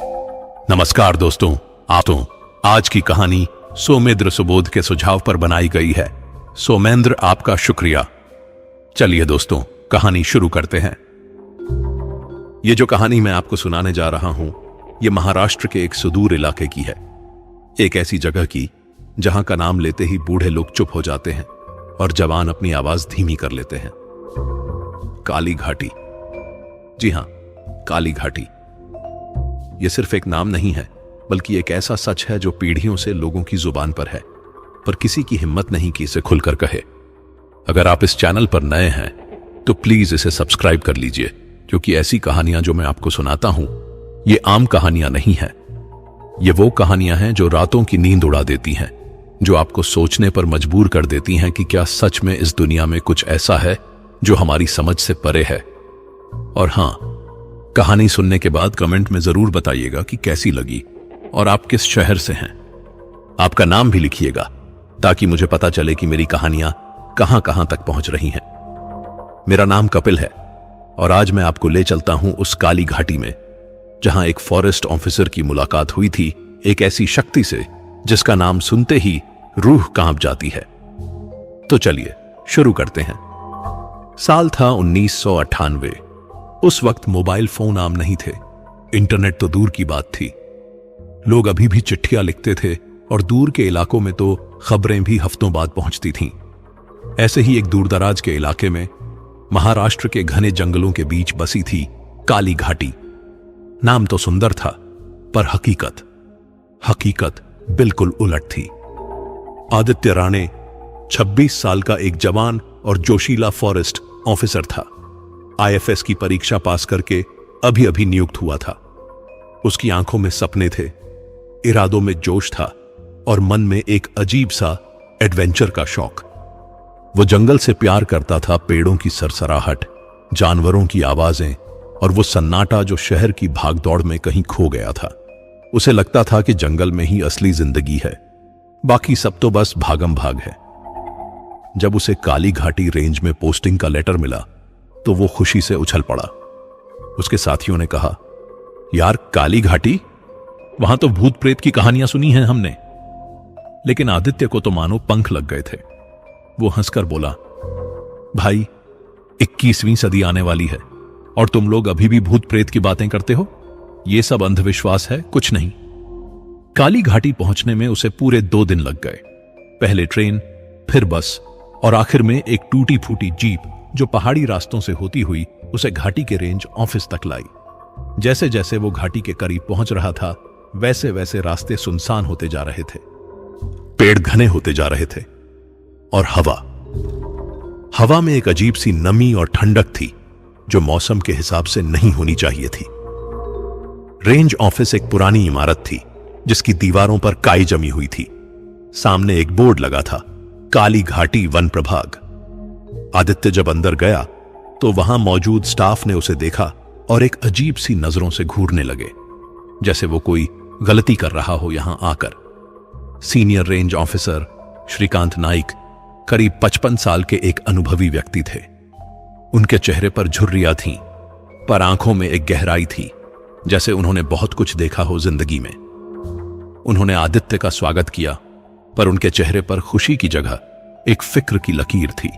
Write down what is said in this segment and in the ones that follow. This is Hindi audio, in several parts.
नमस्कार दोस्तों, आज की कहानी सोमेंद्र सुबोध के सुझाव पर बनाई गई है। सोमेंद्र, आपका शुक्रिया। चलिए दोस्तों, कहानी शुरू करते हैं। ये जो कहानी मैं आपको सुनाने जा रहा हूं, ये महाराष्ट्र के एक सुदूर इलाके की है। एक ऐसी जगह की जहां का नाम लेते ही बूढ़े लोग चुप हो जाते हैं और जवान अपनी आवाज धीमी कर लेते हैं। काली घाटी। जी हां, काली घाटी। यह सिर्फ एक नाम नहीं है, बल्कि एक ऐसा सच है जो पीढ़ियों से लोगों की जुबान पर है, पर किसी की हिम्मत नहीं कि इसे खुलकर कहे। अगर आप इस चैनल पर नए हैं तो प्लीज इसे सब्सक्राइब कर लीजिए, क्योंकि ऐसी कहानियां जो मैं आपको सुनाता हूं, ये आम कहानियां नहीं हैं। ये वो कहानियां हैं जो रातों की नींद उड़ा देती हैं, जो आपको सोचने पर मजबूर कर देती हैं कि क्या सच में इस दुनिया में कुछ ऐसा है जो हमारी समझ से परे है। और हां, कहानी सुनने के बाद कमेंट में जरूर बताइएगा कि कैसी लगी और आप किस शहर से हैं। आपका नाम भी लिखिएगा ताकि मुझे पता चले कि मेरी कहानियां कहां कहां तक पहुंच रही हैं। मेरा नाम कपिल है और आज मैं आपको ले चलता हूं उस काली घाटी में जहां एक फॉरेस्ट ऑफिसर की मुलाकात हुई थी एक ऐसी शक्ति से जिसका नाम सुनते ही रूह कांप जाती है। तो चलिए शुरू करते हैं। साल था 1998। उस वक्त मोबाइल फोन आम नहीं थे, इंटरनेट तो दूर की बात थी। लोग अभी भी चिट्ठियां लिखते थे और दूर के इलाकों में तो खबरें भी हफ्तों बाद पहुंचती थीं। ऐसे ही एक दूरदराज के इलाके में महाराष्ट्र के घने जंगलों के बीच बसी थी काली घाटी। नाम तो सुंदर था, पर हकीकत बिल्कुल उलट थी। आदित्य राणे 26 साल का एक जवान और जोशीला फॉरेस्ट ऑफिसर था। IFS की परीक्षा पास करके अभी अभी नियुक्त हुआ था। उसकी आंखों में सपने थे, इरादों में जोश था और मन में एक अजीब सा एडवेंचर का शौक। वो जंगल से प्यार करता था, पेड़ों की सरसराहट, जानवरों की आवाजें और वो सन्नाटा जो शहर की भागदौड़ में कहीं खो गया था। उसे लगता था कि जंगल में ही असली जिंदगी है, बाकी सब तो बस भागम भाग है। जब उसे काली घाटी रेंज में पोस्टिंग का लेटर मिला तो वो खुशी से उछल पड़ा। उसके साथियों ने कहा, यार काली घाटी, वहां तो भूत प्रेत की कहानियां सुनी हैं हमने। लेकिन आदित्य को तो मानो पंख लग गए थे। वो हंसकर बोला, भाई 21वीं सदी आने वाली है और तुम लोग अभी भी भूत प्रेत की बातें करते हो। ये सब अंधविश्वास है, कुछ नहीं। काली घाटी पहुंचने में उसे पूरे 2 दिन लग गए। पहले ट्रेन, फिर बस और आखिर में एक टूटी फूटी जीप जो पहाड़ी रास्तों से होती हुई उसे घाटी के रेंज ऑफिस तक लाई। जैसे जैसे वो घाटी के करीब पहुंच रहा था, वैसे वैसे रास्ते सुनसान होते जा रहे थे, पेड़ घने होते जा रहे थे और हवा में एक अजीब सी नमी और ठंडक थी जो मौसम के हिसाब से नहीं होनी चाहिए थी। रेंज ऑफिस एक पुरानी इमारत थी जिसकी दीवारों पर काई जमी हुई थी। सामने एक बोर्ड लगा था, काली घाटी वन प्रभाग। आदित्य जब अंदर गया तो वहां मौजूद स्टाफ ने उसे देखा और एक अजीब सी नजरों से घूरने लगे, जैसे वो कोई गलती कर रहा हो यहां आकर। Senior range officer Shrikant Naik करीब 55 साल के एक अनुभवी व्यक्ति थे। उनके चेहरे पर झुर्रियां थीं, पर आंखों में एक गहराई थी, जैसे उन्होंने बहुत कुछ देखा हो जिंदगी में। उन्होंने आदित्य का स्वागत किया, पर उनके चेहरे पर खुशी की जगह एक फिक्र की लकीर थी।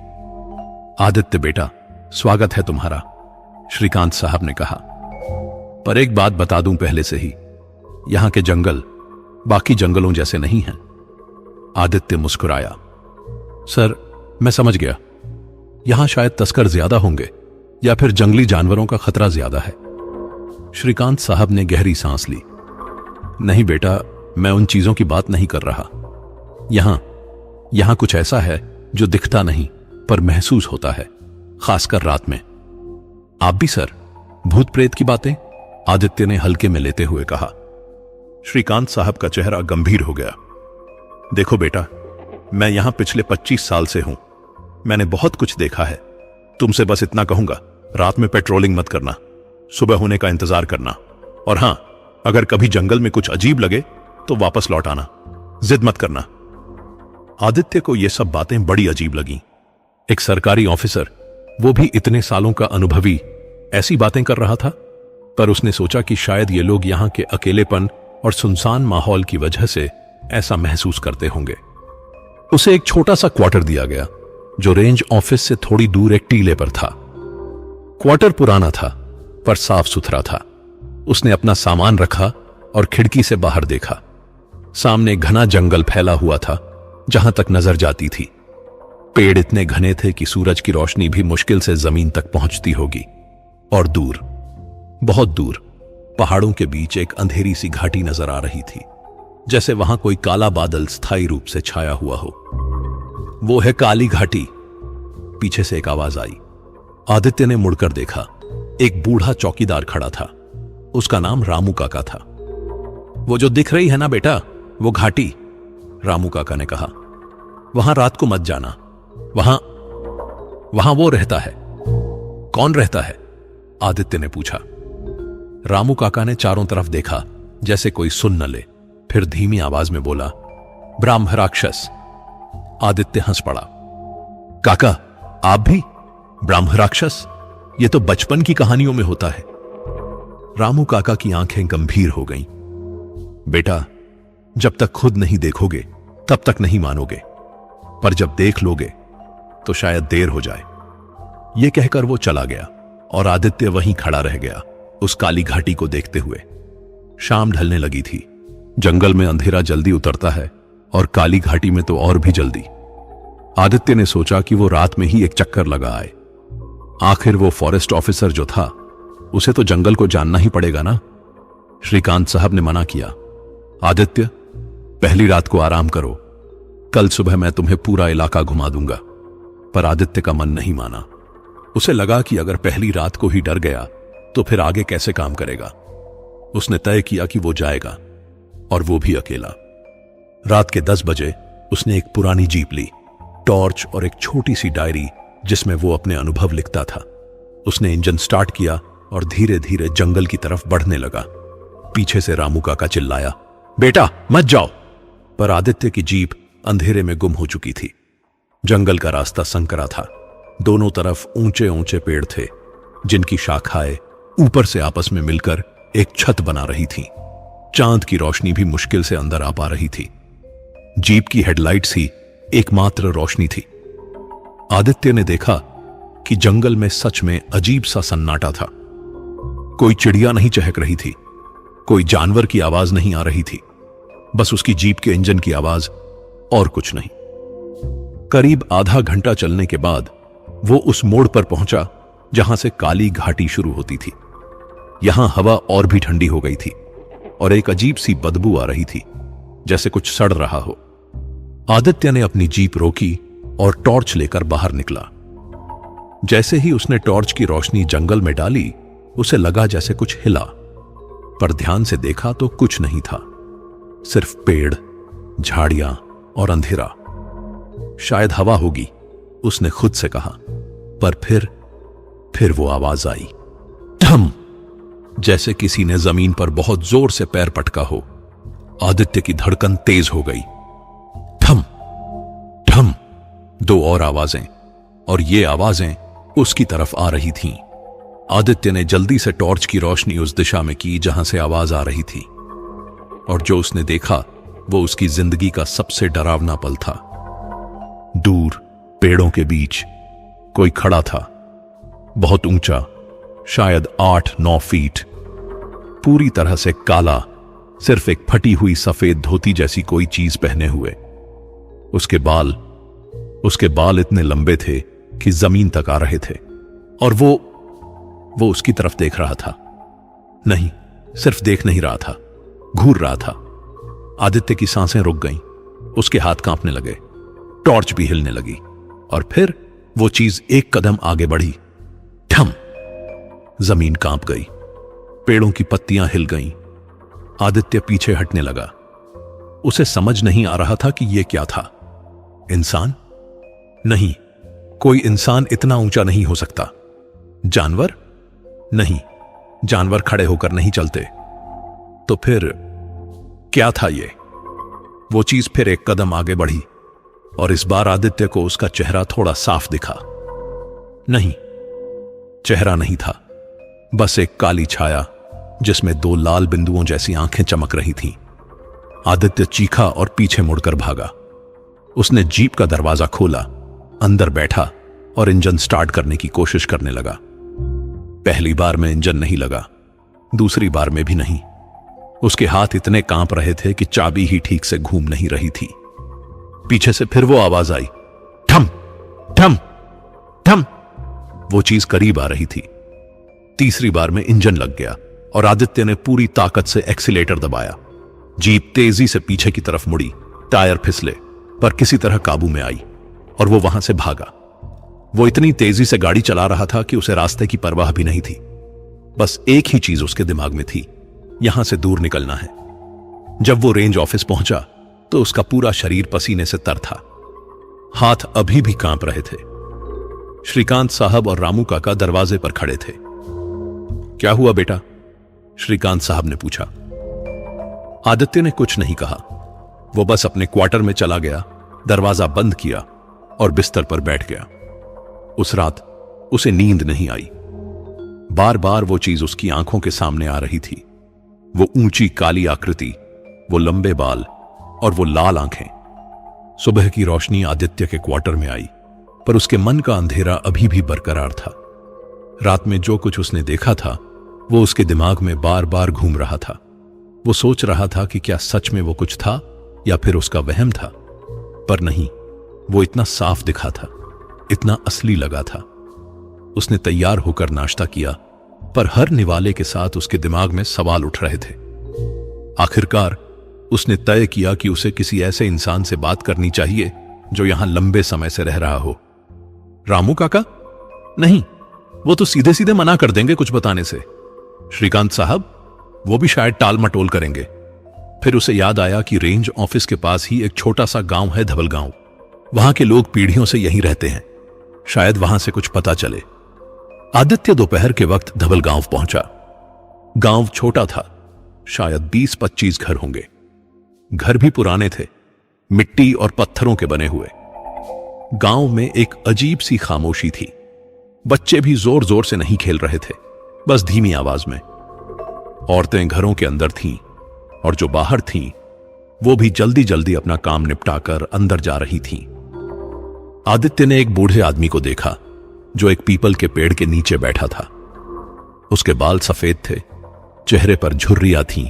आदित्य बेटा, स्वागत है तुम्हारा, श्रीकांत साहब ने कहा। पर एक बात बता दूं पहले से ही, यहां के जंगल बाकी जंगलों जैसे नहीं हैं। आदित्य मुस्कुराया। सर, मैं समझ गया, यहां शायद तस्कर ज्यादा होंगे या फिर जंगली जानवरों का खतरा ज्यादा है। श्रीकांत साहब ने गहरी सांस ली। नहीं बेटा, मैं उन चीजों की बात नहीं कर रहा। यहां कुछ ऐसा है जो दिखता नहीं पर महसूस होता है, खासकर रात में। आप भी सर, भूत प्रेत की बातें? आदित्य ने हल्के में लेते हुए कहा। श्रीकांत साहब का चेहरा गंभीर हो गया। देखो बेटा, मैं यहां पिछले 25 साल से हूं। मैंने बहुत कुछ देखा है। तुमसे बस इतना कहूंगा, रात में पेट्रोलिंग मत करना, सुबह होने का इंतजार करना, और हां, अगर कभी जंगल में कुछ अजीब लगे तो वापस लौट आना, जिद मत करना। आदित्य को यह सब बातें बड़ी अजीब लगीं। एक सरकारी ऑफिसर, वो भी इतने सालों का अनुभवी, ऐसी बातें कर रहा था। पर उसने सोचा कि शायद ये लोग यहां के अकेलेपन और सुनसान माहौल की वजह से ऐसा महसूस करते होंगे। उसे एक छोटा सा क्वार्टर दिया गया जो रेंज ऑफिस से थोड़ी दूर एक टीले पर था। क्वार्टर पुराना था पर साफ सुथरा था। उसने अपना सामान रखा और खिड़की से बाहर देखा। सामने घना जंगल फैला हुआ था जहां तक नजर जाती थी। पेड़ इतने घने थे कि सूरज की रोशनी भी मुश्किल से जमीन तक पहुंचती होगी। और दूर, बहुत दूर, पहाड़ों के बीच एक अंधेरी सी घाटी नजर आ रही थी, जैसे वहां कोई काला बादल स्थायी रूप से छाया हुआ हो। वो है काली घाटी, पीछे से एक आवाज आई। आदित्य ने मुड़कर देखा। एक बूढ़ा चौकीदार खड़ा था। उसका नाम रामू काका था। वो जो दिख रही है ना बेटा, वो घाटी, रामू काका ने कहा। वहां रात को मत जाना, वहां वो रहता है। कौन रहता है? आदित्य ने पूछा। रामू काका ने चारों तरफ देखा जैसे कोई सुन न ले, फिर धीमी आवाज में बोला, ब्राह्म राक्षस। आदित्य हंस पड़ा। काका, आप भी? ब्राह्म राक्षस? ये तो बचपन की कहानियों में होता है। रामू काका की आंखें गंभीर हो गईं। बेटा, जब तक खुद नहीं देखोगे तब तक नहीं मानोगे, पर जब देख लोगे तो शायद देर हो जाए। यह कहकर वो चला गया और आदित्य वहीं खड़ा रह गया, उस काली घाटी को देखते हुए। शाम ढलने लगी थी। जंगल में अंधेरा जल्दी उतरता है और काली घाटी में तो और भी जल्दी। आदित्य ने सोचा कि वो रात में ही एक चक्कर लगा आए। आखिर वो फॉरेस्ट ऑफिसर जो था, उसे तो जंगल को जानना ही पड़ेगा ना। श्रीकांत साहब ने मना किया, आदित्य, पहली रात को आराम करो, कल सुबह मैं तुम्हें पूरा इलाका घुमा दूंगा। पर आदित्य का मन नहीं माना। उसे लगा कि अगर पहली रात को ही डर गया तो फिर आगे कैसे काम करेगा। उसने तय किया कि वो जाएगा, और वो भी अकेला। रात के 10 बजे उसने एक पुरानी जीप ली, टॉर्च और एक छोटी सी डायरी जिसमें वो अपने अनुभव लिखता था। उसने इंजन स्टार्ट किया और धीरे धीरे जंगल की तरफ बढ़ने लगा। पीछे से रामू काका चिल्लाया, बेटा मत जाओ। पर आदित्य की जीप अंधेरे में गुम हो चुकी थी। जंगल का रास्ता संकरा था। दोनों तरफ ऊंचे ऊंचे पेड़ थे जिनकी शाखाएं ऊपर से आपस में मिलकर एक छत बना रही थीं। चांद की रोशनी भी मुश्किल से अंदर आ पा रही थी। जीप की हेडलाइट्स ही एकमात्र रोशनी थी। आदित्य ने देखा कि जंगल में सच में अजीब सा सन्नाटा था। कोई चिड़िया नहीं चहक रही थी, कोई जानवर की आवाज नहीं आ रही थी, बस उसकी जीप के इंजन की आवाज, और कुछ नहीं। करीब आधा घंटा चलने के बाद वो उस मोड़ पर पहुंचा जहां से काली घाटी शुरू होती थी। यहां हवा और भी ठंडी हो गई थी और एक अजीब सी बदबू आ रही थी, जैसे कुछ सड़ रहा हो। आदित्य ने अपनी जीप रोकी और टॉर्च लेकर बाहर निकला। जैसे ही उसने टॉर्च की रोशनी जंगल में डाली, उसे लगा जैसे कुछ हिला, पर ध्यान से देखा तो कुछ नहीं था, सिर्फ पेड़, झाड़ियां और अंधेरा। शायद हवा होगी, उसने खुद से कहा। पर फिर वो आवाज आई, धम, जैसे किसी ने जमीन पर बहुत जोर से पैर पटका हो। आदित्य की धड़कन तेज हो गई। ठम ठम, 2 और आवाजें, और ये आवाजें उसकी तरफ आ रही थीं। आदित्य ने जल्दी से टॉर्च की रोशनी उस दिशा में की जहां से आवाज आ रही थी, और जो उसने देखा वो उसकी जिंदगी का सबसे डरावना पल था। दूर पेड़ों के बीच कोई खड़ा था, बहुत ऊंचा, शायद 8-9 फीट, पूरी तरह से काला, सिर्फ एक फटी हुई सफेद धोती जैसी कोई चीज पहने हुए। उसके बाल इतने लंबे थे कि जमीन तक आ रहे थे, और वो उसकी तरफ देख रहा था। नहीं, सिर्फ देख नहीं रहा था, घूर रहा था। आदित्य की सांसें रुक गईं, उसके हाथ कांपने लगे, टॉर्च भी हिलने लगी, और फिर वो चीज एक कदम आगे बढ़ी। ठम, जमीन कांप गई, पेड़ों की पत्तियां हिल गईं। आदित्य पीछे हटने लगा। उसे समझ नहीं आ रहा था कि यह क्या था। इंसान? नहीं, कोई इंसान इतना ऊंचा नहीं हो सकता। जानवर? नहीं, जानवर खड़े होकर नहीं चलते। तो फिर क्या था ये? वो चीज फिर एक कदम आगे बढ़ी, और इस बार आदित्य को उसका चेहरा थोड़ा साफ दिखा। नहीं, चेहरा नहीं था, बस एक काली छाया जिसमें दो लाल बिंदुओं जैसी आंखें चमक रही थीं। आदित्य चीखा और पीछे मुड़कर भागा। उसने जीप का दरवाजा खोला, अंदर बैठा और इंजन स्टार्ट करने की कोशिश करने लगा। पहली बार में इंजन नहीं लगा, दूसरी बार में भी नहीं। उसके हाथ इतने कांप रहे थे कि चाबी ही ठीक से घूम नहीं रही थी। पीछे से फिर वो आवाज आई, ठम ठम ठम। वो चीज करीब आ रही थी। तीसरी बार में इंजन लग गया और आदित्य ने पूरी ताकत से एक्सीलेटर दबाया। जीप तेजी से पीछे की तरफ मुड़ी, टायर फिसले, पर किसी तरह काबू में आई और वो वहां से भागा। वो इतनी तेजी से गाड़ी चला रहा था कि उसे रास्ते की परवाह भी नहीं थी। बस एक ही चीज उसके दिमाग में थी, यहां से दूर निकलना है। जब वो रेंज ऑफिस पहुंचा तो उसका पूरा शरीर पसीने से तर था। हाथ अभी भी कांप रहे थे। श्रीकांत साहब और रामू काका दरवाजे पर खड़े थे। क्या हुआ बेटा? श्रीकांत साहब ने पूछा। आदित्य ने कुछ नहीं कहा। वो बस अपने क्वार्टर में चला गया, दरवाजा बंद किया और बिस्तर पर बैठ गया। उस रात उसे नींद नहीं आई। बार बार वो चीज उसकी आंखों के सामने आ रही थी। वो ऊंची काली आकृति, वो लंबे बाल और वो लाल आंखें। सुबह की रोशनी आदित्य के क्वार्टर में आई, पर उसके मन का अंधेरा अभी भी बरकरार था। रात में जो कुछ उसने देखा था वो उसके दिमाग में बार बार घूम रहा था। वो सोच रहा था कि क्या सच में वो कुछ था या फिर उसका वहम था, पर नहीं, वो इतना साफ दिखा था, इतना असली लगा था। उसने तैयार होकर नाश्ता किया, पर हर निवाले के साथ उसके दिमाग में सवाल उठ रहे थे। आखिरकार उसने तय किया कि उसे किसी ऐसे इंसान से बात करनी चाहिए जो यहां लंबे समय से रह रहा हो। रामू काका? नहीं, वो तो सीधे सीधे मना कर देंगे कुछ बताने से। श्रीकांत साहब? वो भी शायद टाल मटोल करेंगे। फिर उसे याद आया कि रेंज ऑफिस के पास ही एक छोटा सा गांव है, धवल गांव। वहां के लोग पीढ़ियों से यहीं रहते हैं, शायद वहां से कुछ पता चले। आदित्य दोपहर के वक्त धवल गांव पहुंचा। गांव छोटा था, शायद 20-25 घर होंगे। घर भी पुराने थे, मिट्टी और पत्थरों के बने हुए। गांव में एक अजीब सी खामोशी थी। बच्चे भी जोर जोर से नहीं खेल रहे थे, बस धीमी आवाज में। औरतें घरों के अंदर थीं और जो बाहर थीं वो भी जल्दी जल्दी अपना काम निपटाकर अंदर जा रही थीं। आदित्य ने एक बूढ़े आदमी को देखा जो एक पीपल के पेड़ के नीचे बैठा था। उसके बाल सफेद थे, चेहरे पर झुर्रियां थीं,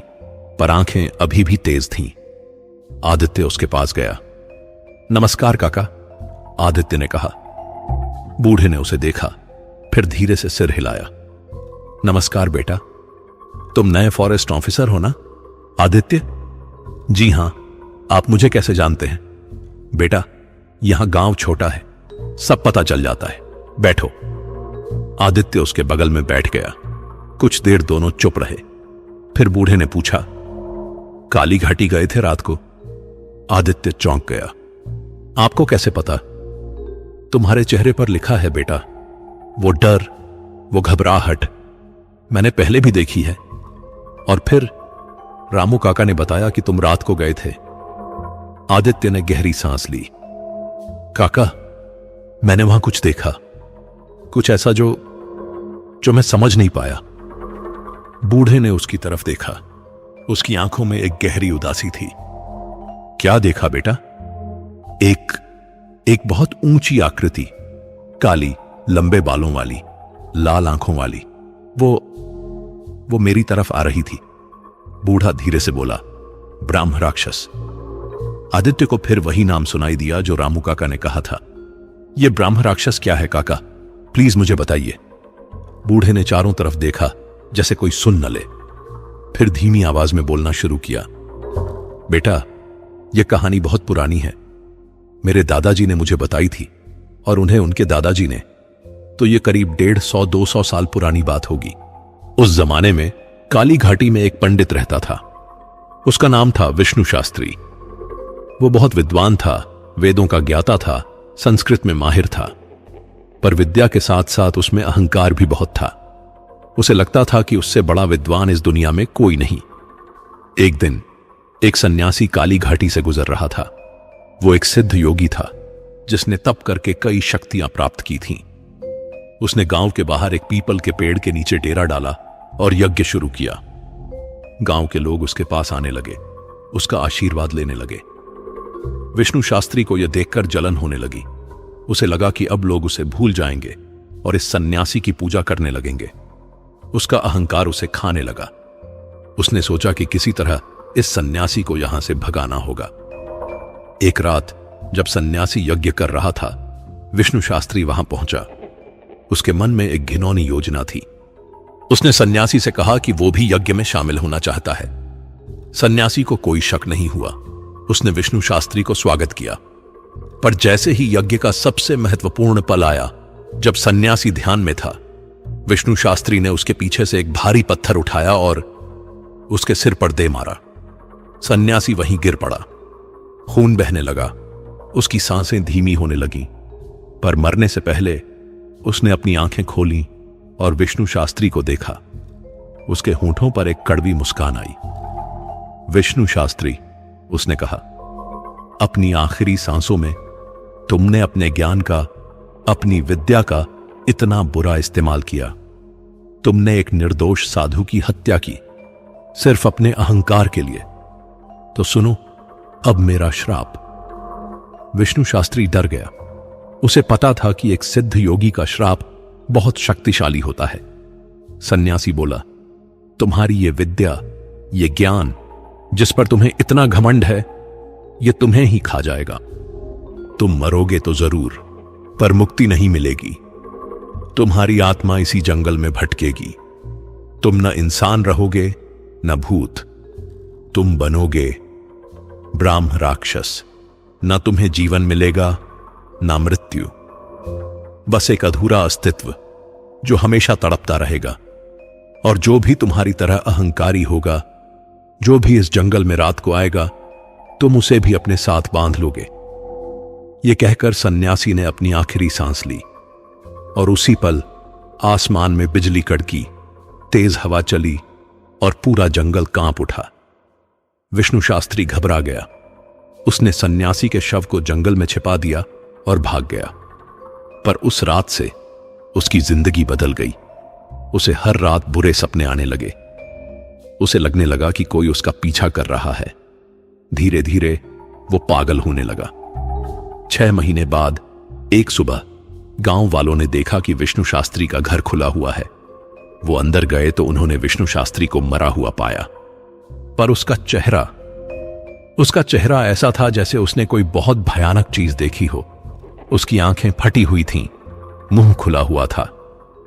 पर आंखें अभी भी तेज थीं। आदित्य उसके पास गया। नमस्कार काका, आदित्य ने कहा। बूढ़े ने उसे देखा, फिर धीरे से सिर हिलाया। नमस्कार बेटा, तुम नए फॉरेस्ट ऑफिसर हो ना? आदित्य? जी हां, आप मुझे कैसे जानते हैं? बेटा, यहां गांव छोटा है, सब पता चल जाता है, बैठो। आदित्य उसके बगल में बैठ गया। कुछ देर दोनों चुप रहे। फिर बूढ़े ने पूछा, काली घाटी गए थे रात को? आदित्य चौंक गया। आपको कैसे पता? तुम्हारे चेहरे पर लिखा है बेटा, वो डर, वो घबराहट मैंने पहले भी देखी है। और फिर रामू काका ने बताया कि तुम रात को गए थे। आदित्य ने गहरी सांस ली। काका, मैंने वहां कुछ देखा, कुछ ऐसा जो मैं समझ नहीं पाया। बूढ़े ने उसकी तरफ देखा। उसकी आंखों में एक गहरी उदासी थी। क्या देखा बेटा? एक बहुत ऊंची आकृति, काली, लंबे बालों वाली, लाल आंखों वाली। वो मेरी तरफ आ रही थी। बूढ़ा धीरे से बोला, ब्राह्म राक्षस। आदित्य को फिर वही नाम सुनाई दिया जो रामू काका ने कहा था। यह ब्राह्म राक्षस क्या है काका? प्लीज मुझे बताइए। बूढ़े ने चारों तरफ देखा जैसे कोई सुन न ले, फिर धीमी आवाज में बोलना शुरू किया। बेटा, यह कहानी बहुत पुरानी है। मेरे दादाजी ने मुझे बताई थी और उन्हें उनके दादाजी ने, तो यह करीब 150-200 साल पुरानी बात होगी। उस जमाने में काली घाटी में एक पंडित रहता था। उसका नाम था विष्णु शास्त्री। वो बहुत विद्वान था, वेदों का ज्ञाता था, संस्कृत में माहिर था, पर विद्या के साथ साथ उसमें अहंकार भी बहुत था। उसे लगता था कि उससे बड़ा विद्वान इस दुनिया में कोई नहीं। एक दिन एक सन्यासी काली घाटी से गुजर रहा था। वो एक सिद्ध योगी था जिसने तप करके कई शक्तियां प्राप्त की थीं। उसने गांव के बाहर एक पीपल के पेड़ के नीचे डेरा डाला और यज्ञ शुरू किया। गांव के लोग उसके पास आने लगे, उसका आशीर्वाद लेने लगे। विष्णु शास्त्री को यह देखकर जलन होने लगी। उसे लगा कि अब लोग उसे भूल जाएंगे और इस सन्यासी की पूजा करने लगेंगे। उसका अहंकार उसे खाने लगा। उसने सोचा कि किसी तरह इस सन्यासी को यहां से भगाना होगा। एक रात जब सन्यासी यज्ञ कर रहा था, विष्णु शास्त्री वहां पहुंचा। उसके मन में एक घिनौनी योजना थी। उसने सन्यासी से कहा कि वो भी यज्ञ में शामिल होना चाहता है। सन्यासी को कोई शक नहीं हुआ। उसने विष्णु शास्त्री को स्वागत किया। पर जैसे ही यज्ञ का सबसे महत्वपूर्ण पल आया, जब सन्यासी ध्यान में था, विष्णु शास्त्री ने उसके पीछे से एक भारी पत्थर उठाया और उसके सिर पर दे मारा। सन्यासी वहीं गिर पड़ा। खून बहने लगा। उसकी सांसें धीमी होने लगी। पर मरने से पहले उसने अपनी आंखें खोली और विष्णु शास्त्री को देखा। उसके होंठों पर एक कड़वी मुस्कान आई। विष्णु शास्त्री, उसने कहा, अपनी आखिरी सांसों में तुमने अपने ज्ञान का, अपनी विद्या का इतना बुरा इस्तेमाल किया। तुमने एक निर्दोष साधु की हत्या की, सिर्फ अपने अहंकार के लिए। तो सुनो अब मेरा श्राप। विष्णु शास्त्री डर गया। उसे पता था कि एक सिद्ध योगी का श्राप बहुत शक्तिशाली होता है। सन्यासी बोला, तुम्हारी ये विद्या, ये ज्ञान जिस पर तुम्हें इतना घमंड है, ये तुम्हें ही खा जाएगा। तुम मरोगे तो जरूर, पर मुक्ति नहीं मिलेगी। तुम्हारी आत्मा इसी जंगल में भटकेगी। तुम न इंसान रहोगे न भूत। तुम बनोगे ब्राह्म राक्षस। न तुम्हें जीवन मिलेगा न मृत्यु, बस एक अधूरा अस्तित्व जो हमेशा तड़पता रहेगा। और जो भी तुम्हारी तरह अहंकारी होगा, जो भी इस जंगल में रात को आएगा, तुम उसे भी अपने साथ बांध लोगे। यह कहकर सन्यासी ने अपनी आखिरी सांस ली और उसी पल आसमान में बिजली कड़की, तेज हवा चली और पूरा जंगल कांप उठा। विष्णु शास्त्री घबरा गया। उसने सन्यासी के शव को जंगल में छिपा दिया और भाग गया। पर उस रात से उसकी जिंदगी बदल गई। उसे हर रात बुरे सपने आने लगे। उसे लगने लगा कि कोई उसका पीछा कर रहा है। धीरे धीरे वो पागल होने लगा। 6 महीने बाद एक सुबह गांव वालों ने देखा कि विष्णु शास्त्री का घर खुला हुआ है। वो अंदर गए तो उन्होंने विष्णु शास्त्री को मरा हुआ पाया। पर उसका चेहरा ऐसा था जैसे उसने कोई बहुत भयानक चीज देखी हो। उसकी आंखें फटी हुई थीं, मुंह खुला हुआ था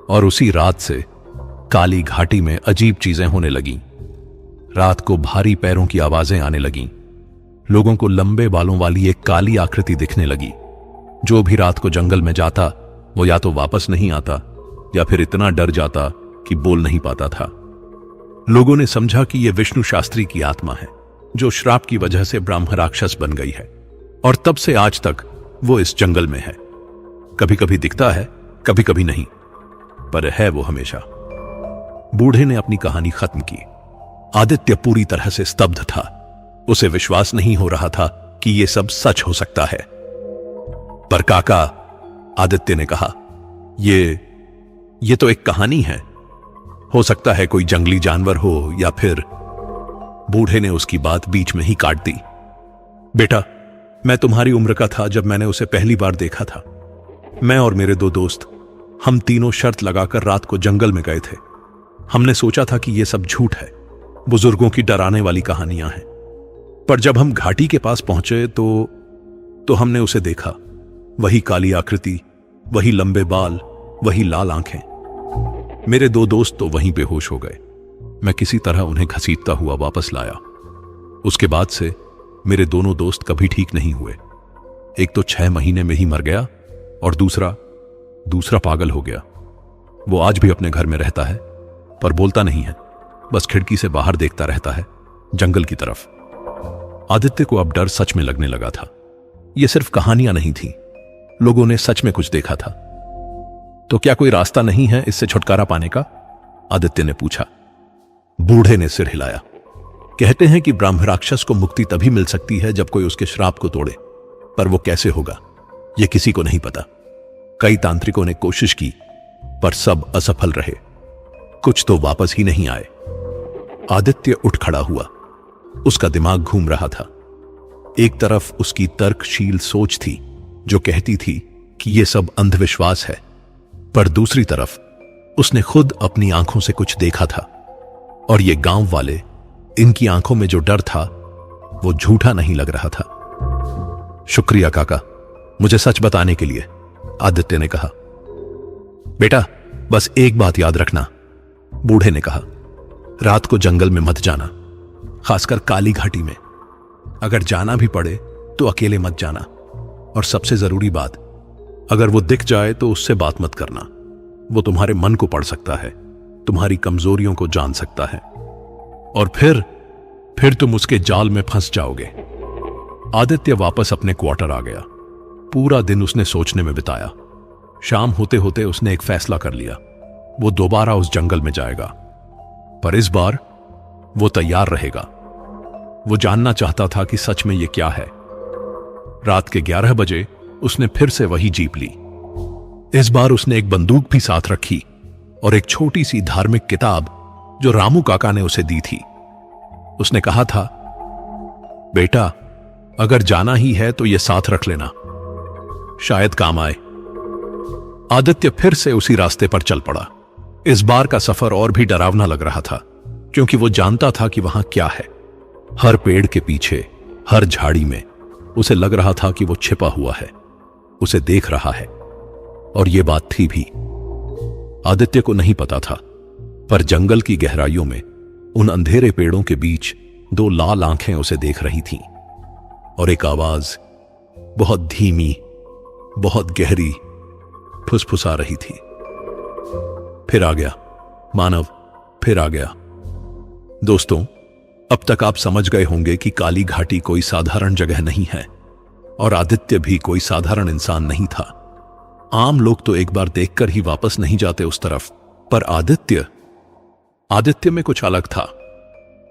और उसी रात से काली घाटी में अजीब चीजें होने लगीं। रात को भारी पैरों की आवाजें आने लगीं। लोगों को लंबे बालों वाली एक काली आकृति दिखने लगी। जो भी रात को जंगल में जाता, वो या तो वापस नहीं आता या फिर इतना डर जाता कि बोल नहीं पाता था। लोगों ने समझा कि यह विष्णु शास्त्री की आत्मा है, जो श्राप की वजह से ब्राह्म राक्षस बन गई है। और तब से आज तक वो इस जंगल में है। कभी कभी दिखता है, कभी कभी नहीं, पर है वो हमेशा। बूढ़े ने अपनी कहानी खत्म की। आदित्य पूरी तरह से स्तब्ध था। उसे विश्वास नहीं हो रहा था कि यह सब सच हो सकता है। पर काका, आदित्य ने कहा, ये तो एक कहानी है। हो सकता है कोई जंगली जानवर हो या फिर। बूढ़े ने उसकी बात बीच में ही काट दी। बेटा, मैं तुम्हारी उम्र का था जब मैंने उसे पहली बार देखा था। मैं और मेरे 2 दोस्त, हम तीनों शर्त लगाकर रात को जंगल में गए थे। हमने सोचा था कि यह सब झूठ है, बुजुर्गों की डराने वाली कहानियां हैं। पर जब हम घाटी के पास पहुंचे तो हमने उसे देखा। वही काली आकृति, वही लंबे बाल, वही लाल आंखें। मेरे 2 दोस्त तो वहीं बेहोश हो गए। मैं किसी तरह उन्हें घसीटता हुआ वापस लाया। उसके बाद से मेरे दोनों दोस्त कभी ठीक नहीं हुए। एक तो 6 महीने में ही मर गया और दूसरा पागल हो गया। वो आज भी अपने घर में रहता है, पर बोलता नहीं है, बस खिड़की से बाहर देखता रहता है, जंगल की तरफ। आदित्य को अब डर सच में लगने लगा था। ये सिर्फ कहानियां नहीं थी, लोगों ने सच में कुछ देखा था। तो क्या कोई रास्ता नहीं है इससे छुटकारा पाने का? आदित्य ने पूछा। बूढ़े ने सिर हिलाया। कहते हैं कि ब्राह्म राक्षस को मुक्ति तभी मिल सकती है जब कोई उसके श्राप को तोड़े, पर वो कैसे होगा यह किसी को नहीं पता। कई तांत्रिकों ने कोशिश की, पर सब असफल रहे। कुछ तो वापस ही नहीं आए। आदित्य उठ खड़ा हुआ। उसका दिमाग घूम रहा था। एक तरफ उसकी तर्कशील सोच थी जो कहती थी कि यह सब अंधविश्वास है, पर दूसरी तरफ उसने खुद अपनी आंखों से कुछ देखा था और ये गांव वाले, इनकी आंखों में जो डर था वो झूठा नहीं लग रहा था। शुक्रिया काका, मुझे सच बताने के लिए, आदित्य ने कहा। बेटा, बस एक बात याद रखना, बूढ़े ने कहा। रात को जंगल में मत जाना, खासकर काली घाटी में। अगर जाना भी पड़े तो अकेले मत जाना। और सबसे जरूरी बात, अगर वो दिख जाए तो उससे बात मत करना। वो तुम्हारे मन को पढ़ सकता है, तुम्हारी कमजोरियों को जान सकता है, और फिर तुम उसके जाल में फंस जाओगे। आदित्य वापस अपने क्वार्टर आ गया। पूरा दिन उसने सोचने में बिताया। शाम होते होते उसने एक फैसला कर लिया। वो दोबारा उस जंगल में जाएगा, पर इस बार वो तैयार रहेगा। वो जानना चाहता था कि सच में ये क्या है। रात के 11 बजे उसने फिर से वही जीप ली। इस बार उसने एक बंदूक भी साथ रखी और एक छोटी सी धार्मिक किताब जो रामू काका ने उसे दी थी। उसने कहा था, बेटा, अगर जाना ही है तो यह साथ रख लेना, शायद काम आए। आदित्य फिर से उसी रास्ते पर चल पड़ा। इस बार का सफर और भी डरावना लग रहा था, क्योंकि वो जानता था कि वहां क्या है। हर पेड़ के पीछे, हर झाड़ी में उसे लग रहा था कि वो छिपा हुआ है, उसे देख रहा है। और ये बात थी भी। आदित्य को नहीं पता था, पर जंगल की गहराइयों में उन अंधेरे पेड़ों के बीच 2 लाल आंखें उसे देख रही थीं, और एक आवाज बहुत धीमी, बहुत गहरी फुसफुसा रही थी। फिर आ गया मानव, फिर आ गया। दोस्तों, अब तक आप समझ गए होंगे कि काली घाटी कोई साधारण जगह नहीं है, और आदित्य भी कोई साधारण इंसान नहीं था। आम लोग तो एक बार देखकर ही वापस नहीं जाते उस तरफ, पर आदित्य में कुछ अलग था।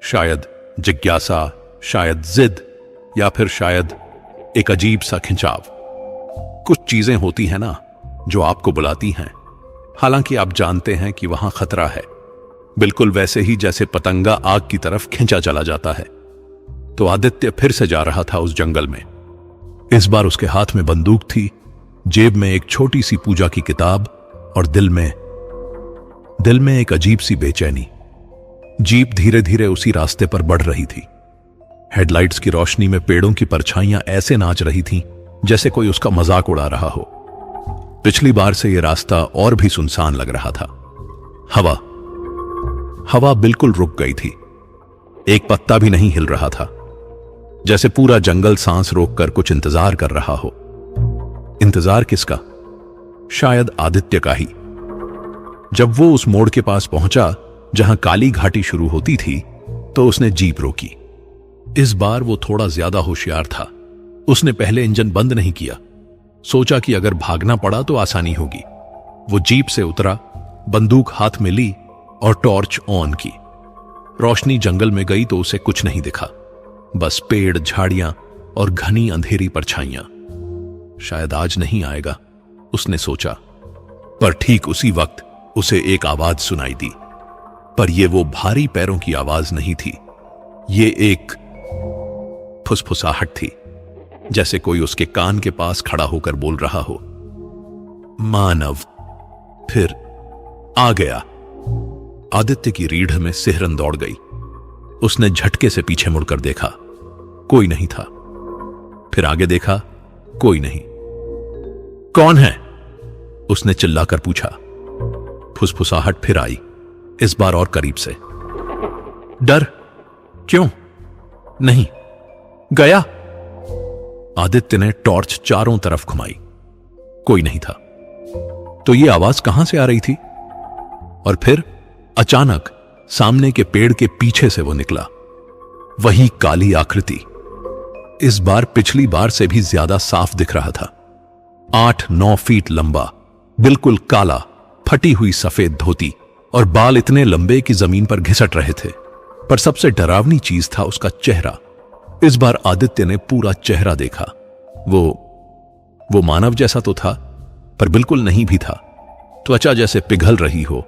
शायद जिज्ञासा, शायद जिद, या फिर शायद एक अजीब सा खिंचाव। कुछ चीजें होती हैं ना जो आपको बुलाती हैं, हालांकि आप जानते हैं कि वहां खतरा है, बिल्कुल वैसे ही जैसे पतंगा आग की तरफ खिंचा चला जाता है। तो आदित्य फिर से जा रहा था उस जंगल में। इस बार उसके हाथ में बंदूक थी, जेब में एक छोटी सी पूजा की किताब, और दिल में एक अजीब सी बेचैनी। जीप धीरे धीरे उसी रास्ते पर बढ़ रही थी। हेडलाइट्स की रोशनी में पेड़ों की परछाइयां ऐसे नाच रही थीं जैसे कोई उसका मजाक उड़ा रहा हो। पिछली बार से यह रास्ता और भी सुनसान लग रहा था। हवा बिल्कुल रुक गई थी। एक पत्ता भी नहीं हिल रहा था, जैसे पूरा जंगल सांस रोककर कुछ इंतजार कर रहा हो। इंतजार किसका? शायद आदित्य का ही। जब वो उस मोड़ के पास पहुंचा जहां काली घाटी शुरू होती थी, तो उसने जीप रोकी। इस बार वो थोड़ा ज्यादा होशियार था। उसने पहले इंजन बंद नहीं किया। सोचा कि अगर भागना पड़ा तो आसानी होगी। वो जीप से उतरा, बंदूक हाथ में ली और टॉर्च ऑन की। रोशनी जंगल में गई तो उसे कुछ नहीं दिखा, बस पेड़, झाड़ियां और घनी अंधेरी परछाइयां। शायद आज नहीं आएगा, उसने सोचा। पर ठीक उसी वक्त उसे एक आवाज सुनाई दी। पर यह वो भारी पैरों की आवाज नहीं थी, ये एक फुसफुसाहट थी, जैसे कोई उसके कान के पास खड़ा होकर बोल रहा हो, मानव फिर आ गया। आदित्य की रीढ़ में सिहरन दौड़ गई। उसने झटके से पीछे मुड़कर देखा, कोई नहीं था। फिर आगे देखा, कोई नहीं। कौन है? उसने चिल्लाकर पूछा। फुसफुसाहट फिर आई, इस बार और करीब से। डर? क्यों? नहीं, गया। आदित्य ने टॉर्च चारों तरफ घुमाई, कोई नहीं था। तो यह आवाज कहां से आ रही थी? और फिर अचानक सामने के पेड़ के पीछे से वो निकला, वही काली आकृति। इस बार पिछली बार से भी ज्यादा साफ दिख रहा था। 8-9 फीट लंबा, बिल्कुल काला, फटी हुई सफेद धोती और बाल इतने लंबे कि जमीन पर घिसट रहे थे। पर सबसे डरावनी चीज था उसका चेहरा। इस बार आदित्य ने पूरा चेहरा देखा। वो मानव जैसा तो था, पर बिल्कुल नहीं भी था। त्वचा जैसे पिघल रही हो,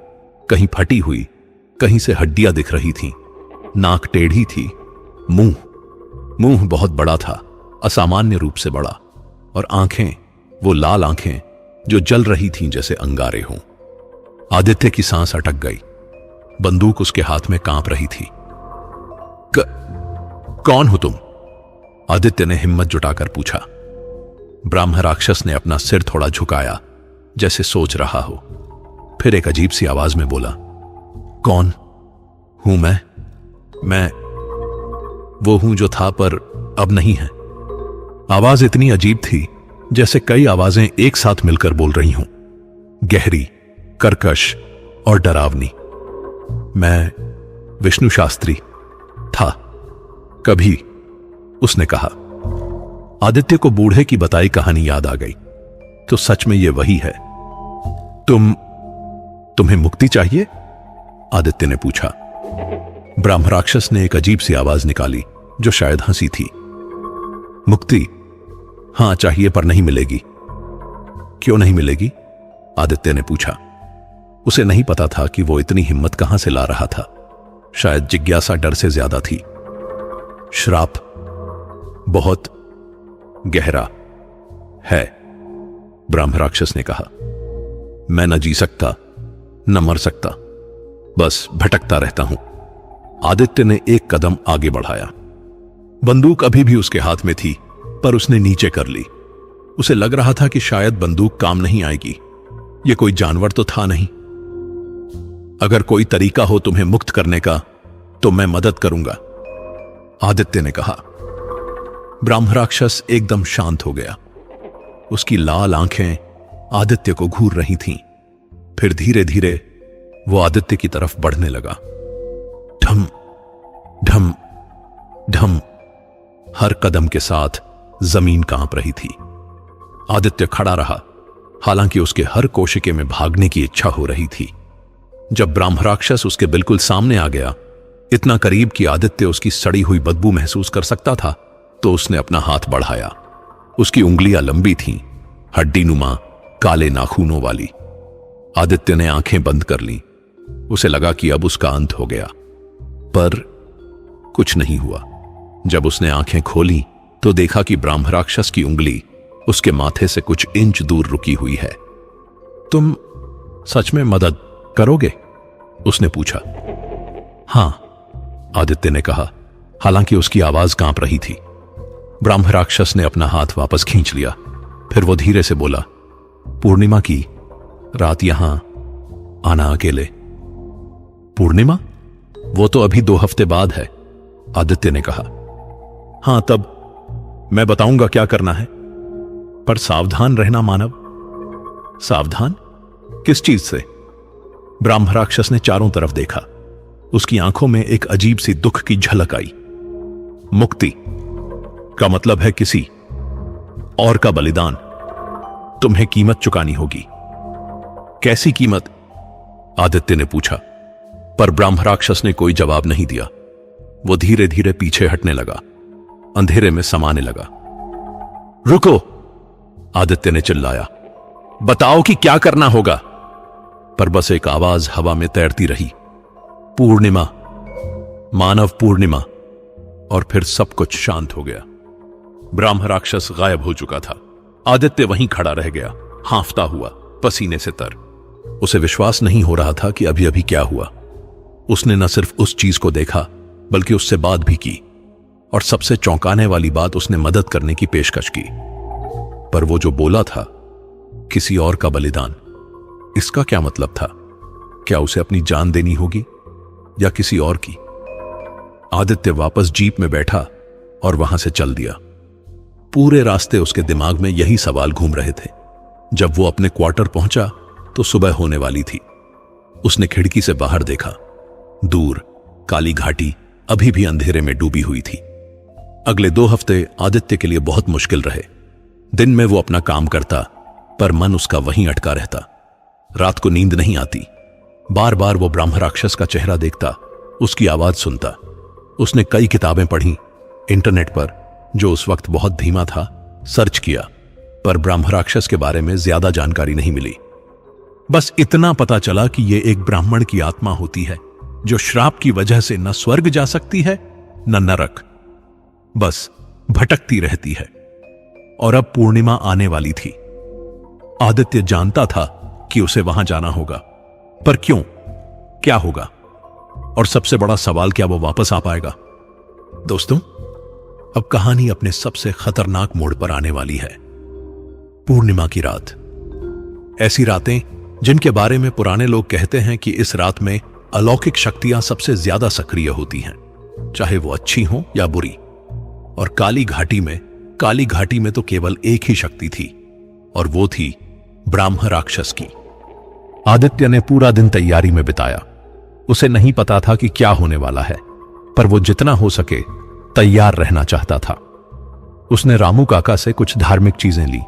कहीं फटी हुई, कहीं से हड्डियां दिख रही थीं। नाक टेढ़ी थी, मुंह बहुत बड़ा था, असामान्य रूप से बड़ा, और आंखें, वो लाल आंखें जो जल रही थीं जैसे अंगारे हों। आदित्य की सांस अटक गई। बंदूक उसके हाथ में कांप रही थी। कौन हो तुम? आदित्य ने हिम्मत जुटाकर पूछा। ब्राह्मण राक्षस ने अपना सिर थोड़ा झुकाया, जैसे सोच रहा हो। फिर एक अजीब सी आवाज में बोला, कौन हूं मैं वो हूं जो था पर अब नहीं है। आवाज इतनी अजीब थी जैसे कई आवाजें एक साथ मिलकर बोल रही हों, गहरी, कर्कश और डरावनी। मैं विष्णु शास्त्री था कभी, उसने कहा। आदित्य को बूढ़े की बताई कहानी याद आ गई। तो सच में ये वही है? तुम्हें मुक्ति चाहिए? आदित्य ने पूछा। ब्राह्मण राक्षस ने एक अजीब सी आवाज निकाली जो शायद हंसी थी। मुक्ति? हां चाहिए, पर नहीं मिलेगी। क्यों नहीं मिलेगी? आदित्य ने पूछा। उसे नहीं पता था कि वो इतनी हिम्मत कहां से ला रहा था। शायद जिज्ञासा डर से ज्यादा थी। श्राप बहुत गहरा है, ब्राह्मण राक्षस ने कहा। मैं न जी सकता न मर सकता, बस भटकता रहता हूं। आदित्य ने एक कदम आगे बढ़ाया। बंदूक अभी भी उसके हाथ में थी, पर उसने नीचे कर ली। उसे लग रहा था कि शायद बंदूक काम नहीं आएगी। यह कोई जानवर तो था नहीं। अगर कोई तरीका हो तुम्हें मुक्त करने का तो मैं मदद करूंगा, आदित्य ने कहा। ब्राह्मण राक्षस एकदम शांत हो गया। उसकी लाल आंखें आदित्य को घूर रही थीं। फिर धीरे धीरे वो आदित्य की तरफ बढ़ने लगा। ढम ढम ढम, हर कदम के साथ जमीन कांप रही थी। आदित्य खड़ा रहा, हालांकि उसके हर कोशिके में भागने की इच्छा हो रही थी। जब ब्राह्मण राक्षस उसके बिल्कुल सामने आ गया, इतना करीब कि आदित्य उसकी सड़ी हुई बदबू महसूस कर सकता था, तो उसने अपना हाथ बढ़ाया। उसकी उंगलियां लंबी थीं, हड्डीनुमा, काले नाखूनों वाली। आदित्य ने आंखें बंद कर लीं। उसे लगा कि अब उसका अंत हो गया, पर कुछ नहीं हुआ। जब उसने आंखें खोली तो देखा कि ब्राह्मण राक्षस की उंगली उसके माथे से कुछ इंच दूर रुकी हुई है। तुम सच में मदद करोगे? उसने पूछा। हां, आदित्य ने कहा, हालांकि उसकी आवाज कांप रही थी। ब्राह्मण राक्षस ने अपना हाथ वापस खींच लिया। फिर वो धीरे से बोला, पूर्णिमा की रात यहां आना अकेले। पूर्णिमा? वो तो अभी 2 हफ्ते बाद है, आदित्य ने कहा। हां, तब मैं बताऊंगा क्या करना है, पर सावधान रहना मानव। सावधान? किस चीज से? ब्राह्मण राक्षस ने चारों तरफ देखा। उसकी आंखों में एक अजीब सी दुख की झलक आई। मुक्ति का मतलब है किसी और का बलिदान। तुम्हें कीमत चुकानी होगी। कैसी कीमत? आदित्य ने पूछा। पर ब्राह्मण राक्षस ने कोई जवाब नहीं दिया। वो धीरे धीरे पीछे हटने लगा, अंधेरे में समाने लगा। रुको, आदित्य ने चिल्लाया। बताओ कि क्या करना होगा। पर बस एक आवाज हवा में तैरती रही, पूर्णिमा, मानव पूर्णिमा। और फिर सब कुछ शांत हो गया। ब्राह्मण राक्षस गायब हो चुका था। आदित्य वहीं खड़ा रह गया, हांफता हुआ, पसीने से तर। उसे विश्वास नहीं हो रहा था कि अभी अभी क्या हुआ। उसने न सिर्फ उस चीज को देखा, बल्कि उससे बात भी की। और सबसे चौंकाने वाली बात, उसने मदद करने की पेशकश की। पर वो जो बोला था, किसी और का बलिदान, इसका क्या मतलब था? क्या उसे अपनी जान देनी होगी या किसी और की? आदित्य वापस जीप में बैठा और वहां से चल दिया। पूरे रास्ते उसके दिमाग में यही सवाल घूम रहे थे। जब वो अपने क्वार्टर पहुंचा तो सुबह होने वाली थी। उसने खिड़की से बाहर देखा। दूर काली घाटी अभी भी अंधेरे में डूबी हुई थी। अगले 2 हफ्ते आदित्य के लिए बहुत मुश्किल रहे। दिन में वो अपना काम करता, पर मन उसका वहीं अटका रहता। रात को नींद नहीं आती। बार बार वो ब्राह्मण राक्षस का चेहरा देखता, उसकी आवाज सुनता। उसने कई किताबें पढ़ी, इंटरनेट पर, जो उस वक्त बहुत धीमा था, सर्च किया, पर ब्राह्मण राक्षस के बारे में ज्यादा जानकारी नहीं मिली। बस इतना पता चला कि ये एक ब्राह्मण की आत्मा होती है जो श्राप की वजह से न स्वर्ग जा सकती है न नरक, बस भटकती रहती है। और अब पूर्णिमा आने वाली थी। आदित्य जानता था कि उसे वहां जाना होगा, पर क्यों? क्या होगा? और सबसे बड़ा सवाल, क्या वो वापस आ पाएगा? दोस्तों, अब कहानी अपने सबसे खतरनाक मोड़ पर आने वाली है। पूर्णिमा की रात। ऐसी रातें जिनके बारे में पुराने लोग कहते हैं कि इस रात में अलौकिक शक्तियां सबसे ज्यादा सक्रिय होती हैं, चाहे वो अच्छी हो या बुरी। और काली घाटी में तो केवल एक ही शक्ति थी, और वो थी ब्राह्म राक्षस की। आदित्य ने पूरा दिन तैयारी में बिताया। उसे नहीं पता था कि क्या होने वाला है, पर वो जितना हो सके तैयार रहना चाहता था। उसने रामू काका से कुछ धार्मिक चीजें ली,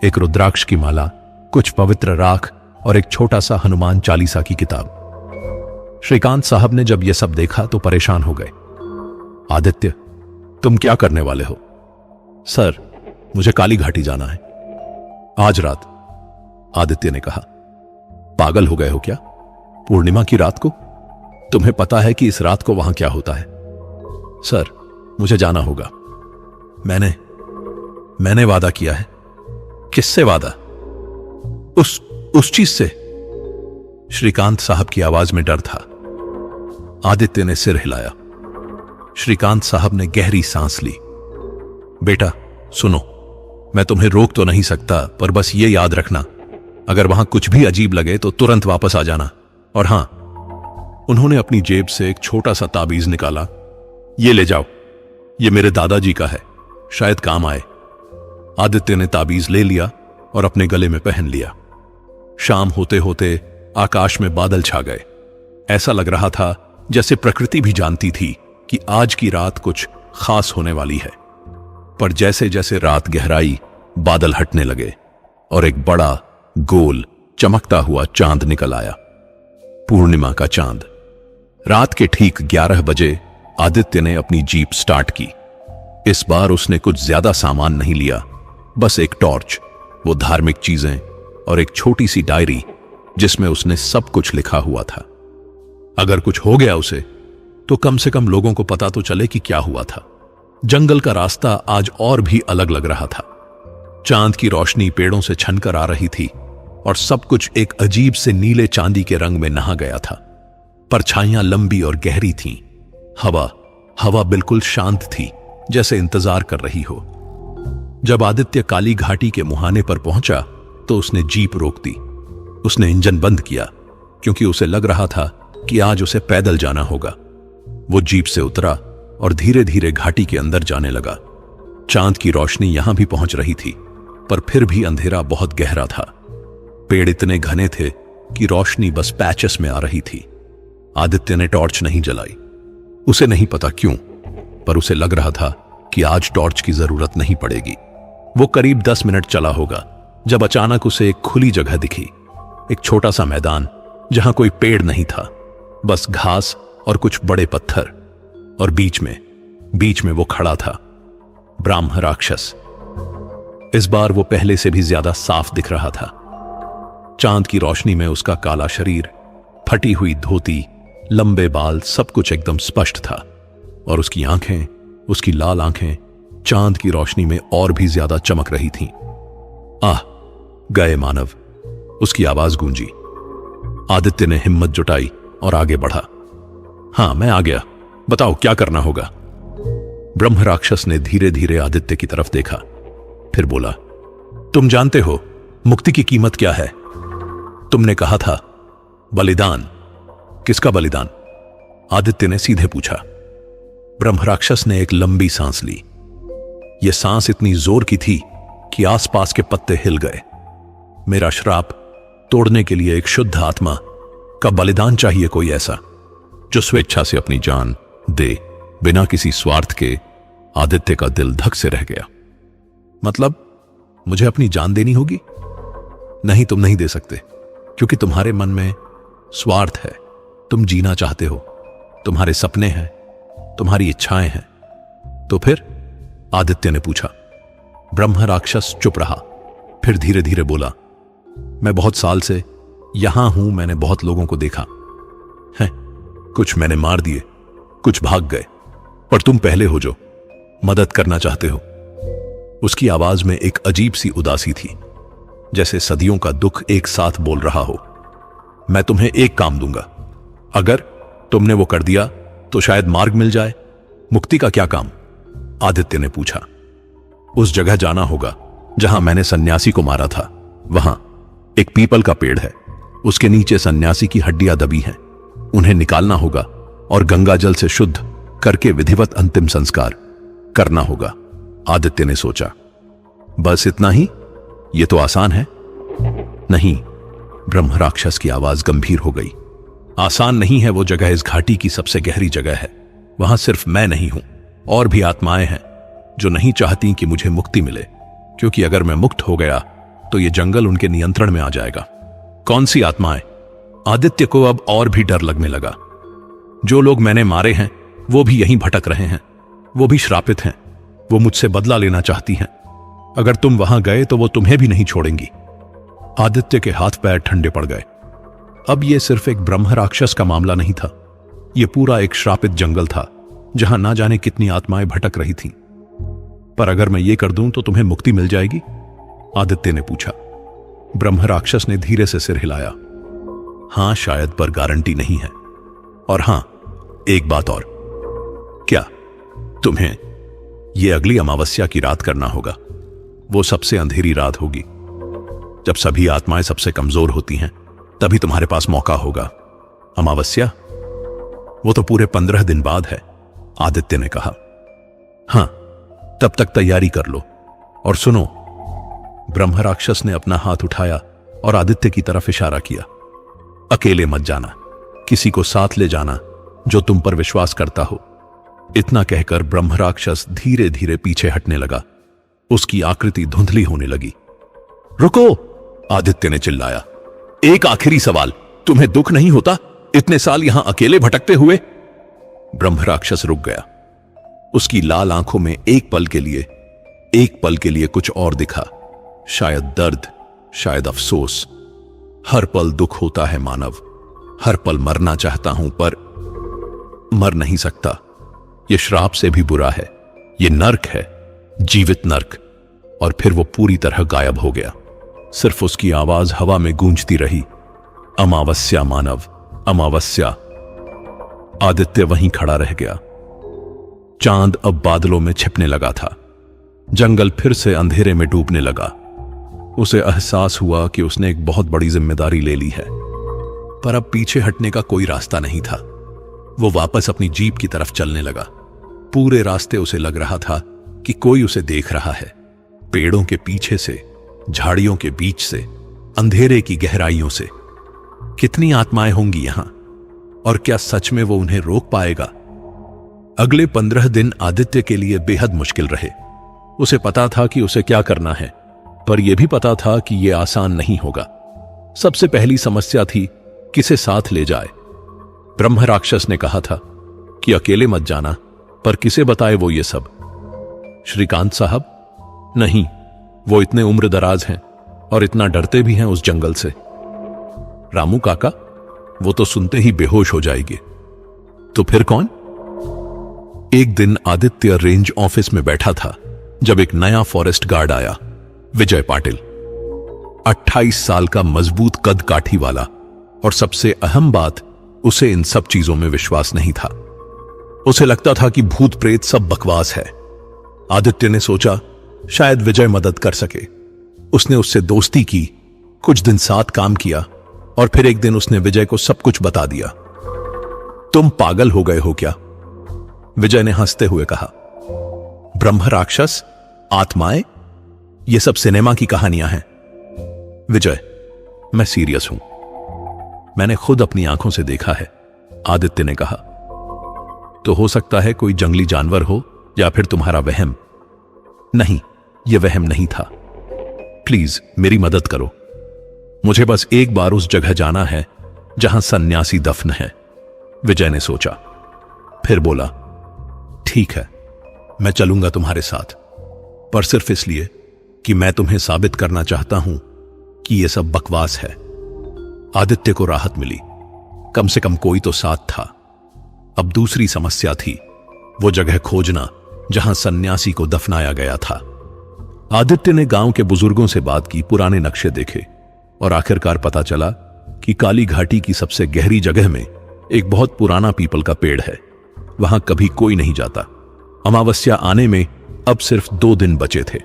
एक रुद्राक्ष की माला, कुछ पवित्र राख और एक छोटा सा हनुमान चालीसा की किताब। श्रीकांत साहब ने जब यह सब देखा तो परेशान हो गए। आदित्य, तुम क्या करने वाले हो? सर, मुझे काली घाटी जाना है आज रात, आदित्य ने कहा। पागल हो गए हो क्या? पूर्णिमा की रात को? तुम्हें पता है कि इस रात को वहां क्या होता है? सर, मुझे जाना होगा। मैंने वादा किया है। किससे वादा? उस चीज से। श्रीकांत साहब की आवाज में डर था। आदित्य ने सिर हिलाया। श्रीकांत साहब ने गहरी सांस ली। बेटा सुनो, मैं तुम्हें रोक तो नहीं सकता, पर बस ये याद रखना, अगर वहां कुछ भी अजीब लगे तो तुरंत वापस आ जाना। और हां, उन्होंने अपनी जेब से एक छोटा सा ताबीज निकाला। ये ले जाओ, ये मेरे दादाजी का है, शायद काम आए। आदित्य ने ताबीज ले लिया और अपने गले में पहन लिया। शाम होते होते आकाश में बादल छा गए। ऐसा लग रहा था जैसे प्रकृति भी जानती थी कि आज की रात कुछ खास होने वाली है। पर जैसे जैसे रात गहराई, बादल हटने लगे और एक बड़ा गोल चमकता हुआ चांद निकल आया। पूर्णिमा का चांद। रात के ठीक 11 बजे आदित्य ने अपनी जीप स्टार्ट की। इस बार उसने कुछ ज्यादा सामान नहीं लिया, बस एक टॉर्च, वो धार्मिक चीजें और एक छोटी सी डायरी जिसमें उसने सब कुछ लिखा हुआ था। अगर कुछ हो गया उसे, तो कम से कम लोगों को पता तो चले कि क्या हुआ था। जंगल का रास्ता आज और भी अलग लग रहा था। चांद की रोशनी पेड़ों से छनकर आ रही थी और सब कुछ एक अजीब से नीले चांदी के रंग में नहा गया था। परछाइयां लंबी और गहरी थीं। हवा बिल्कुल शांत थी, जैसे इंतजार कर रही हो। जब आदित्य काली घाटी के मुहाने पर पहुंचा तो उसने जीप रोक दी। उसने इंजन बंद किया, क्योंकि उसे लग रहा था कि आज उसे पैदल जाना होगा। वो जीप से उतरा और धीरे धीरे घाटी के अंदर जाने लगा। चांद की रोशनी यहां भी पहुंच रही थी, पर फिर भी अंधेरा बहुत गहरा था। पेड़ इतने घने थे कि रोशनी बस पैचेस में आ रही थी। आदित्य ने टॉर्च नहीं जलाई। उसे नहीं पता क्यों, पर उसे लग रहा था कि आज टॉर्च की जरूरत नहीं पड़ेगी। वो करीब 10 मिनट चला होगा जब अचानक उसे एक खुली जगह दिखी। एक छोटा सा मैदान जहां कोई पेड़ नहीं था, बस घास और कुछ बड़े पत्थर। और बीच में वो खड़ा था, ब्राह्म राक्षस। इस बार वो पहले से भी ज्यादा साफ दिख रहा था। चांद की रोशनी में उसका काला शरीर, फटी हुई धोती, लंबे बाल, सब कुछ एकदम स्पष्ट था। और उसकी आंखें, उसकी लाल आंखें चांद की रोशनी में और भी ज्यादा चमक रही थीं। आह, गए मानव, उसकी आवाज गूंजी। आदित्य ने हिम्मत जुटाई और आगे बढ़ा। हां, मैं आ गया, बताओ क्या करना होगा। ब्रह्म राक्षस ने धीरे धीरे आदित्य की तरफ देखा, फिर बोला, तुम जानते हो मुक्ति की कीमत क्या है? तुमने कहा था बलिदान। किसका बलिदान? आदित्य ने सीधे पूछा। ब्रह्म राक्षस ने एक लंबी सांस ली। यह सांस इतनी जोर की थी कि आसपास के पत्ते हिल गए। मेरा श्राप तोड़ने के लिए एक शुद्ध आत्मा का बलिदान चाहिए, कोई ऐसा जो स्वेच्छा से अपनी जान दे, बिना किसी स्वार्थ के। आदित्य का दिल धक से रह गया। मतलब मुझे अपनी जान देनी होगी? नहीं, तुम नहीं दे सकते, क्योंकि तुम्हारे मन में स्वार्थ है। तुम जीना चाहते हो, तुम्हारे सपने हैं, तुम्हारी इच्छाएं हैं। तो फिर? आदित्य ने पूछा। ब्रह्म राक्षस चुप रहा, फिर धीरे धीरे बोला, मैं बहुत साल से यहां हूं, मैंने बहुत लोगों को देखा है, कुछ मैंने मार दिए, कुछ भाग गए, पर तुम पहले हो जो मदद करना चाहते हो। उसकी आवाज में एक अजीब सी उदासी थी, जैसे सदियों का दुख एक साथ बोल रहा हो। मैं तुम्हें एक काम दूंगा, अगर तुमने वो कर दिया तो शायद मार्ग मिल जाए। मुक्ति का क्या काम? आदित्य ने पूछा। उस जगह जाना होगा जहां मैंने सन्यासी को मारा था। वहां एक पीपल का पेड़ है, उसके नीचे सन्यासी की हड्डियां दबी हैं। उन्हें निकालना होगा और गंगा जल से शुद्ध करके विधिवत अंतिम संस्कार करना होगा। आदित्य ने सोचा, बस इतना ही? यह तो आसान है। नहीं, ब्रह्म राक्षस की आवाज गंभीर हो गई। आसान नहीं है। वो जगह इस घाटी की सबसे गहरी जगह है। वहां सिर्फ मैं नहीं हूं, और भी आत्माएं हैं जो नहीं चाहती कि मुझे मुक्ति मिले, क्योंकि अगर मैं मुक्त हो गया तो यह जंगल उनके नियंत्रण में आ जाएगा। कौन सी आत्माएं? आदित्य को अब और भी डर लगने लगा। जो लोग मैंने मारे हैं वो भी यहीं भटक रहे हैं। वो भी श्रापित हैं। वो मुझसे बदला लेना चाहती हैं। अगर तुम वहां गए तो वो तुम्हें भी नहीं छोड़ेंगी। आदित्य के हाथ पैर ठंडे पड़ गए। अब यह सिर्फ एक ब्रह्म राक्षस का मामला नहीं था, यह पूरा एक श्रापित जंगल था जहां ना जाने कितनी आत्माएं भटक रही थीं। पर अगर मैं ये कर दूं तो तुम्हें मुक्ति मिल जाएगी? आदित्य ने पूछा। ब्रह्म राक्षस ने धीरे से सिर हिलाया। हां शायद, पर गारंटी नहीं है। और हां, एक बात और। क्या? तुम्हें यह अगली अमावस्या की रात करना होगा। वो सबसे अंधेरी रात होगी, जब सभी आत्माएं सबसे कमजोर होती हैं। तभी तुम्हारे पास मौका होगा। अमावस्या? वो तो पूरे 15 दिन बाद है, आदित्य ने कहा। हां, तब तक तैयारी कर लो। और सुनो, ब्रह्म राक्षस ने अपना हाथ उठाया और आदित्य की तरफ इशारा किया। अकेले मत जाना, किसी को साथ ले जाना जो तुम पर विश्वास करता हो। इतना कहकर ब्रह्म राक्षस धीरे धीरे पीछे हटने लगा। उसकी आकृति धुंधली होने लगी। रुको! आदित्य ने चिल्लाया। एक आखिरी सवाल, तुम्हें दुख नहीं होता इतने साल यहां अकेले भटकते हुए? ब्रह्म राक्षस रुक गया। उसकी लाल आंखों में एक पल के लिए कुछ और दिखा। शायद दर्द, शायद अफसोस। हर पल दुख होता है मानव। हर पल मरना चाहता हूं पर मर नहीं सकता। यह श्राप से भी बुरा है। यह नर्क है, जीवित नर्क। और फिर वो पूरी तरह गायब हो गया। सिर्फ उसकी आवाज हवा में गूंजती रही। अमावस्या मानव, अमावस्या। आदित्य वहीं खड़ा रह गया। चांद अब बादलों में छिपने लगा था। जंगल फिर से अंधेरे में डूबने लगा। उसे एहसास हुआ कि उसने एक बहुत बड़ी जिम्मेदारी ले ली है, पर अब पीछे हटने का कोई रास्ता नहीं था। वो वापस अपनी जीप की तरफ चलने लगा। पूरे रास्ते उसे लग रहा था कि कोई उसे देख रहा है। पेड़ों के पीछे से, झाड़ियों के बीच से, अंधेरे की गहराइयों से। कितनी आत्माएं होंगी यहां, और क्या सच में वो उन्हें रोक पाएगा? अगले 15 दिन आदित्य के लिए बेहद मुश्किल रहे। उसे पता था कि उसे क्या करना है, पर यह भी पता था कि यह आसान नहीं होगा। सबसे पहली समस्या थी किसे साथ ले जाए। ब्रह्म राक्षस ने कहा था कि अकेले मत जाना, पर किसे बताए वो ये सब? श्रीकांत साहब? नहीं, वो इतने उम्र दराज हैं और इतना डरते भी हैं उस जंगल से। रामू काका? वो तो सुनते ही बेहोश हो जाएंगे। तो फिर कौन? एक दिन आदित्य रेंज ऑफिस में बैठा था जब एक नया फॉरेस्ट गार्ड आया, विजय पाटिल। 28 साल का मजबूत कद काठी वाला, और सबसे अहम बात, उसे इन सब चीजों में विश्वास नहीं था। उसे लगता था कि भूत प्रेत सब बकवास है। आदित्य ने सोचा शायद विजय मदद कर सके। उसने उससे दोस्ती की, कुछ दिन साथ काम किया, और फिर एक दिन उसने विजय को सब कुछ बता दिया। तुम पागल हो गए हो क्या? विजय ने हंसते हुए कहा। ब्रह्म राक्षस, आत्माएं, ये सब सिनेमा की कहानियां हैं। विजय, मैं सीरियस हूं। मैंने खुद अपनी आंखों से देखा है, आदित्य ने कहा। तो हो सकता है कोई जंगली जानवर हो, या फिर तुम्हारा वहम। नहीं, यह वहम नहीं था। प्लीज मेरी मदद करो। मुझे बस एक बार उस जगह जाना है जहां सन्यासी दफन है। विजय ने सोचा, फिर बोला, ठीक है, मैं चलूंगा तुम्हारे साथ, पर सिर्फ इसलिए कि मैं तुम्हें साबित करना चाहता हूं कि यह सब बकवास है। आदित्य को राहत मिली। कम से कम कोई तो साथ था। अब दूसरी समस्या थी वो जगह खोजना जहां सन्यासी को दफनाया गया था। आदित्य ने गांव के बुजुर्गों से बात की, पुराने नक्शे देखे और आखिरकार पता चला कि काली घाटी की सबसे गहरी जगह में एक बहुत पुराना पीपल का पेड़ है। वहां कभी कोई नहीं जाता। अमावस्या आने में अब सिर्फ 2 दिन बचे थे।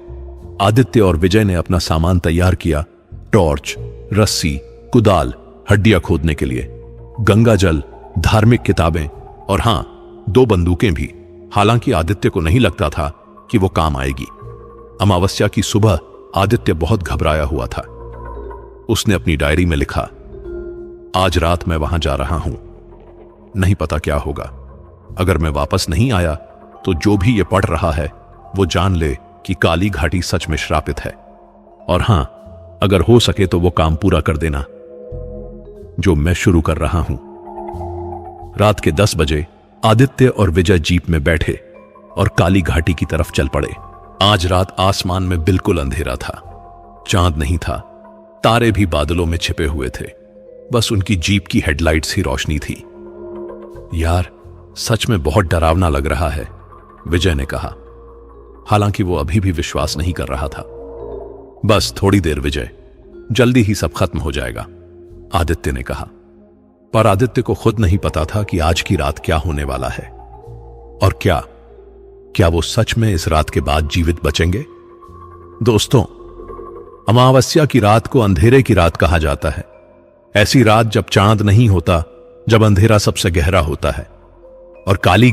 आदित्य और विजय ने अपना सामान तैयार किया, टॉर्च, रस्सी, कुदाल, हड्डियां खोदने के लिए, गंगाजल, धार्मिक किताबें और हां 2 बंदूकें भी। हालांकि आदित्य को नहीं लगता था कि वो काम आएगी। अमावस्या की सुबह आदित्य बहुत घबराया हुआ था। उसने अपनी डायरी में लिखा, आज रात मैं वहां जा रहा हूं, नहीं पता क्या होगा। अगर मैं वापस नहीं आया तो जो भी ये पढ़ रहा है वो जान ले कि काली घाटी सच में श्रापित है। और हां, अगर हो सके तो वो काम पूरा कर देना जो मैं शुरू कर रहा हूं। रात के 10 बजे आदित्य और विजय जीप में बैठे और काली घाटी की तरफ चल पड़े। आज रात आसमान में बिल्कुल अंधेरा था। चांद नहीं था, तारे भी बादलों में छिपे हुए थे। बस उनकी जीप की हेडलाइट्स ही रोशनी थी। यार, सच में बहुत डरावना लग रहा है, विजय ने कहा। हालांकि वो अभी भी विश्वास नहीं कर रहा था। बस थोड़ी देर विजय, जल्दी ही सब खत्म हो जाएगा, आदित्य ने कहा। पर आदित्य को खुद नहीं पता था कि आज की रात क्या होने वाला है और क्या वो सच में इस रात के बाद जीवित बचेंगे। दोस्तों, अमावस्या की रात को अंधेरे की रात कहा जाता है। ऐसी रात जब चांद नहीं होता, जब अंधेरा सबसे गहरा होता है। और काली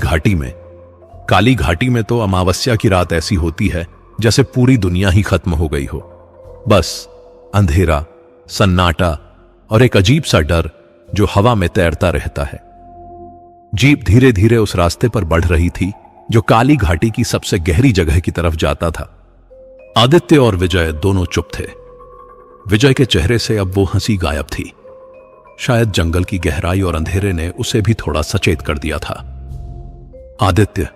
घाटी में तो अमावस्या की रात ऐसी होती है जैसे पूरी दुनिया ही खत्म हो गई हो। बस अंधेरा, सन्नाटा और एक अजीब सा डर जो हवा में तैरता रहता है। जीप धीरे धीरे उस रास्ते पर बढ़ रही थी जो काली घाटी की सबसे गहरी जगह की तरफ जाता था। आदित्य और विजय दोनों चुप थे। विजय के चेहरे से अब वो हंसी गायब थी। शायद जंगल की गहराई और अंधेरे ने उसे भी थोड़ा सचेत कर दिया था। आदित्य,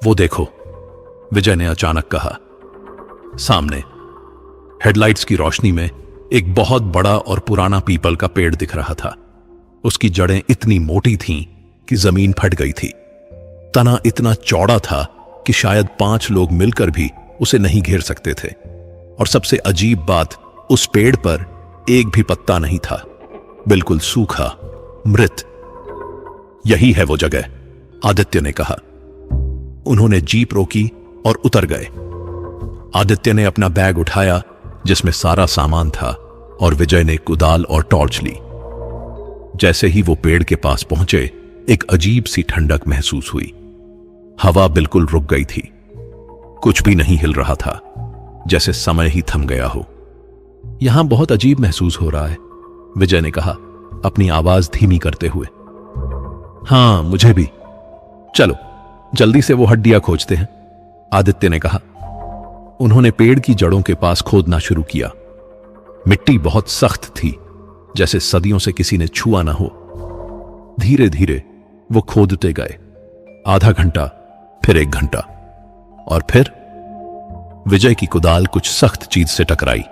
वो देखो, विजय ने अचानक कहा। सामने हेडलाइट्स की रोशनी में एक बहुत बड़ा और पुराना पीपल का पेड़ दिख रहा था। उसकी जड़ें इतनी मोटी थीं कि जमीन फट गई थी। तना इतना चौड़ा था कि शायद 5 लोग मिलकर भी उसे नहीं घेर सकते थे। और सबसे अजीब बात, उस पेड़ पर एक भी पत्ता नहीं था, बिल्कुल सूखा, मृत। यही है वो जगह, आदित्य ने कहा। उन्होंने जीप रोकी और उतर गए। आदित्य ने अपना बैग उठाया जिसमें सारा सामान था और विजय ने कुदाल और टॉर्च ली। जैसे ही वो पेड़ के पास पहुंचे, एक अजीब सी ठंडक महसूस हुई। हवा बिल्कुल रुक गई थी। कुछ भी नहीं हिल रहा था, जैसे समय ही थम गया हो। यहां बहुत अजीब महसूस हो रहा है, विजय ने कहा, अपनी आवाज धीमी करते हुए। हां, मुझे भी। चलो जल्दी से वो हड्डियां खोजते हैं, आदित्य ने कहा। उन्होंने पेड़ की जड़ों के पास खोदना शुरू किया। मिट्टी बहुत सख्त थी, जैसे सदियों से किसी ने छुआ ना हो। धीरे धीरे वो खोदते गए। आधा घंटा, फिर 1 घंटा, और फिर विजय की कुदाल कुछ सख्त चीज से टकराई।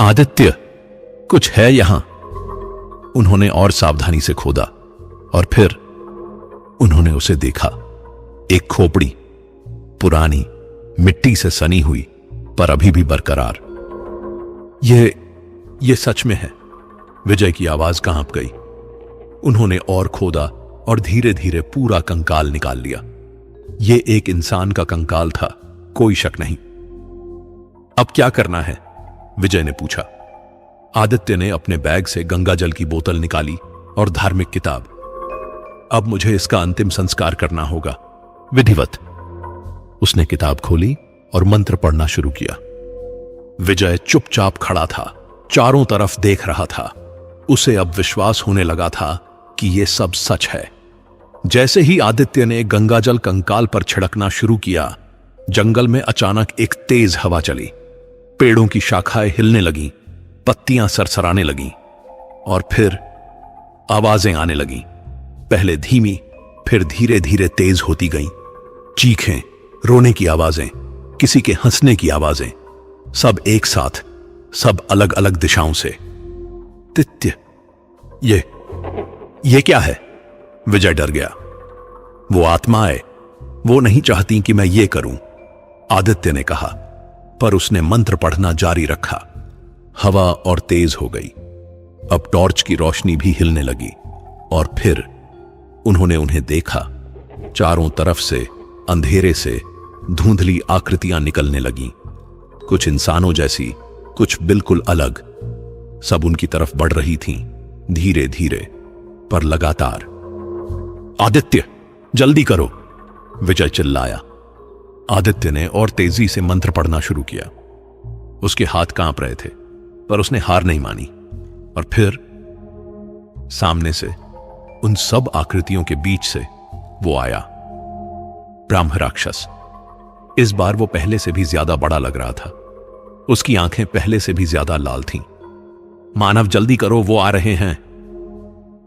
आदित्य, कुछ है यहां। उन्होंने और सावधानी से खोदा और फिर उन्होंने उसे देखा। एक खोपड़ी, पुरानी, मिट्टी से सनी हुई, पर अभी भी बरकरार। ये सच में है, विजय की आवाज कांप गई। उन्होंने और खोदा और धीरे धीरे पूरा कंकाल निकाल लिया। यह एक इंसान का कंकाल था, कोई शक नहीं। अब क्या करना है, विजय ने पूछा। आदित्य ने अपने बैग से गंगाजल की बोतल निकाली और धार्मिक किताब। अब मुझे इसका अंतिम संस्कार करना होगा, विधिवत। उसने किताब खोली और मंत्र पढ़ना शुरू किया। विजय चुपचाप खड़ा था, चारों तरफ देख रहा था। उसे अब विश्वास होने लगा था कि यह सब सच है। जैसे ही आदित्य ने गंगाजल कंकाल पर छिड़कना शुरू किया, जंगल में अचानक एक तेज हवा चली। पेड़ों की शाखाएं हिलने लगीं, पत्तियां सरसराने लगीं और फिर आवाजें आने लगीं। पहले धीमी, फिर धीरे धीरे तेज होती गईं। चीखें, रोने की आवाजें, किसी के हंसने की आवाजें, सब एक साथ, सब अलग अलग दिशाओं से। तित्य, ये क्या है? विजय डर गया। वो आत्माएं, वो नहीं चाहती कि मैं ये करूं, आदित्य ने कहा, पर उसने मंत्र पढ़ना जारी रखा। हवा और तेज हो गई। अब टॉर्च की रोशनी भी हिलने लगी और फिर उन्होंने उन्हें देखा। चारों तरफ से अंधेरे से धुंधली आकृतियां निकलने लगीं, कुछ इंसानों जैसी, कुछ बिल्कुल अलग। सब उनकी तरफ बढ़ रही थीं, धीरे धीरे पर लगातार। आदित्य, जल्दी करो, विजय चिल्लाया। आदित्य ने और तेजी से मंत्र पढ़ना शुरू किया। उसके हाथ कांप रहे थे, पर उसने हार नहीं मानी। और फिर सामने से, उन सब आकृतियों के बीच से वो आया, ब्रह्म राक्षस। इस बार वो पहले से भी ज्यादा बड़ा लग रहा था। उसकी आंखें पहले से भी ज्यादा लाल थीं। मानव, जल्दी करो, वो आ रहे हैं।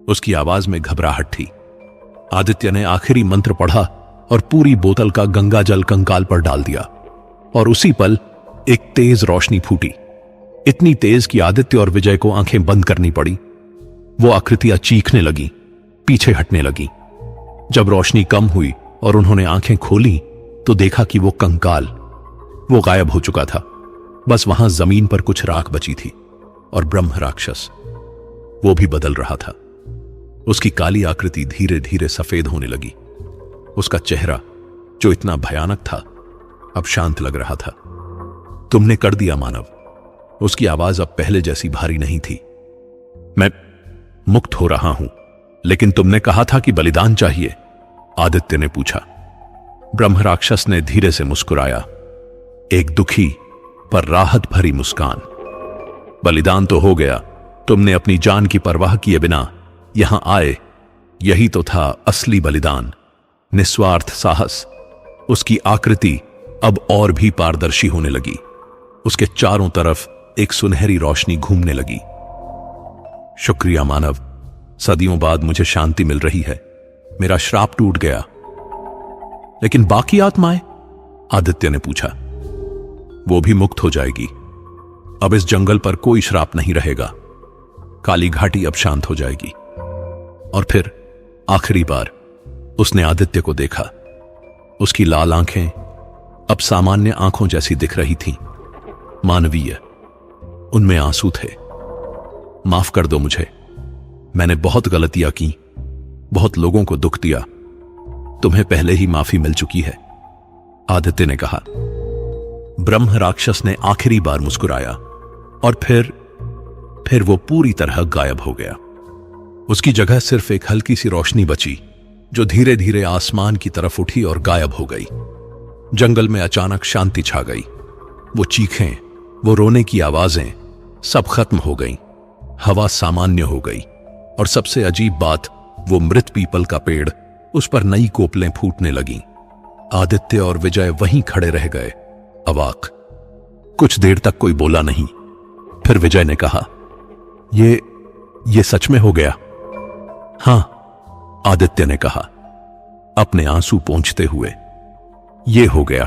उसकी आवाज में घबराहट थी। आदित्य ने आखिरी मंत्र पढ़ा और पूरी बोतल का गंगा जल कंकाल पर डाल दिया, और उसी पल एक तेज रोशनी फूटी, इतनी तेज कि आदित्य और विजय को आंखें बंद करनी पड़ी। वो आकृतियां चीखने लगी, पीछे हटने लगी। जब रोशनी कम हुई और उन्होंने आंखें खोली तो देखा कि वो कंकाल, वो गायब हो चुका था। बस वहां जमीन पर कुछ राख बची थी, और ब्रह्म राक्षस, वो भी बदल रहा था। उसकी काली आकृति धीरे धीरे सफेद होने लगी। उसका चेहरा, जो इतना भयानक था, अब शांत लग रहा था। तुमने कर दिया मानव। उसकी आवाज अब पहले जैसी भारी नहीं थी। मैं मुक्त हो रहा हूं, लेकिन तुमने कहा था कि बलिदान चाहिए, आदित्य ने पूछा। ब्रह्म राक्षस ने धीरे से मुस्कुराया, एक दुखी पर राहत भरी मुस्कान। बलिदान तो हो गया, तुमने अपनी जान की परवाह किए बिना यहां आए, यही तो था असली बलिदान, निस्वार्थ साहस। उसकी आकृति अब और भी पारदर्शी होने लगी। उसके चारों तरफ एक सुनहरी रोशनी घूमने लगी। शुक्रिया मानव, सदियों बाद मुझे शांति मिल रही है। मेरा श्राप टूट गया। लेकिन बाकी आत्माएं, आदित्य ने पूछा। वो भी मुक्त हो जाएगी। अब इस जंगल पर कोई श्राप नहीं रहेगा। काली घाटी अब शांत हो जाएगी। और फिर आखिरी बार उसने आदित्य को देखा। उसकी लाल आंखें अब सामान्य आंखों जैसी दिख रही थीं, मानवीय। उनमें आंसू थे। माफ कर दो मुझे, मैंने बहुत गलतियां की, बहुत लोगों को दुख दिया। तुम्हें पहले ही माफी मिल चुकी है, आदित्य ने कहा। ब्रह्म राक्षस ने आखिरी बार मुस्कुराया और फिर वो पूरी तरह गायब हो गया। उसकी जगह सिर्फ एक हल्की सी रोशनी बची, जो धीरे धीरे आसमान की तरफ उठी और गायब हो गई। जंगल में अचानक शांति छा गई। वो चीखें, वो रोने की आवाजें सब खत्म हो गईं। हवा सामान्य हो गई, और सबसे अजीब बात, वो मृत पीपल का पेड़, उस पर नई कोपलें फूटने लगीं। आदित्य और विजय वहीं खड़े रह गए, अवाक। कुछ देर तक कोई बोला नहीं। फिर विजय ने कहा, ये सच में हो गया? हां, आदित्य ने कहा, अपने आंसू पोंछते हुए। ये हो गया।